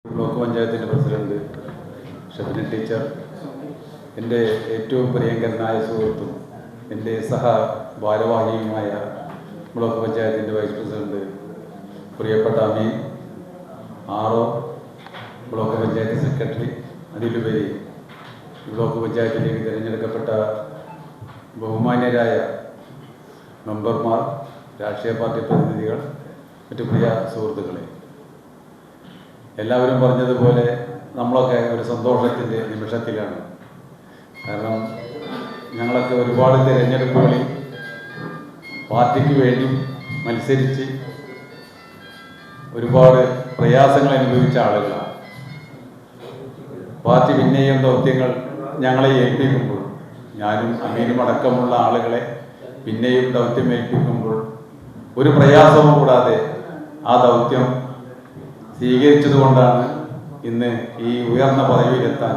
Block പഞ്ചായത്തിൻ്റെ president Shabina teacher, എൻ്റെ ഏറ്റവും പ്രിയങ്കരനായ സുഹൃത്തും എൻ്റെ ഭാരവാഹിയുമായ ബ്ലോക്ക് പഞ്ചായത്തിൻ്റെ വൈസ് പ്രസിഡന്റ് പ്രിയപ്പെട്ട അമീൻ, ബ്ലോക്ക് പഞ്ചായത്ത് സെക്രട്ടറി, അതിലുപരി ബ്ലോക്ക് പഞ്ചായത്തിലേക്ക് തിരഞ്ഞെടുക്കപ്പെട്ട ബഹുമാന്യരായ മെമ്പർമാർ, രാഷ്ട്രീയ പാർട്ടി പ്രതിനിധികൾ, മറ്റു പ്രിയ സുഹൃത്തുക്കളെ, എല്ലാവരും പറഞ്ഞതുപോലെ നമ്മളൊക്കെ ഒരു സന്തോഷത്തിൻ്റെ നിമിഷത്തിലാണ്. കാരണം ഞങ്ങളൊക്കെ ഒരുപാട് തിരഞ്ഞെടുപ്പുകളിൽ പാർട്ടിക്ക് വേണ്ടി മത്സരിച്ച് ഒരുപാട് പ്രയാസങ്ങൾ അനുഭവിച്ച ആളുകളാണ്. പാർട്ടി പിന്നെയും ദൗത്യങ്ങൾ ഞങ്ങളെ ഏൽപ്പിക്കുമ്പോൾ, ഞാനും അമീനും അടക്കമുള്ള ആളുകളെ പിന്നെയും ദൗത്യം ഏൽപ്പിക്കുമ്പോൾ ഒരു പ്രയാസവും കൂടാതെ ആ ദൗത്യം സ്വീകരിച്ചതുകൊണ്ടാണ് ഇന്ന് ഈ ഉയർന്ന പദവിയിലെത്താൻ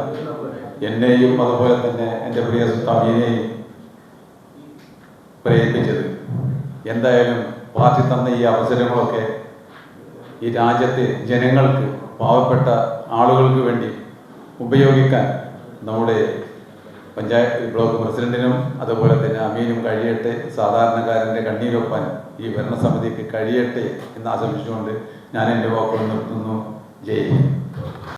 എന്നെയും അതുപോലെ തന്നെ എൻ്റെ പ്രിയ സുഹൃത്താമീനെയും പ്രേരിപ്പിച്ചത്. എന്തായാലും പാർട്ടി തന്ന ഈ അവസരങ്ങളൊക്കെ ഈ രാജ്യത്തെ ജനങ്ങൾക്ക്, പാവപ്പെട്ട ആളുകൾക്ക് വേണ്ടി ഉപയോഗിക്കാൻ നമ്മുടെ പഞ്ചായത്ത് ബ്ലോക്ക് പ്രസിഡന്റിനും അതുപോലെ തന്നെ അമീനും കഴിയട്ടെ, സാധാരണക്കാരൻ്റെ കണ്ണീരൊപ്പാൻ ഈ ഭരണസമിതിക്ക് കഴിയട്ടെ എന്ന് ആശംസിച്ചുകൊണ്ട് ഞാൻ എൻ്റെ വാക്കുകൾ നിർത്തുന്നു. ജയ് ഹിന്ദ്.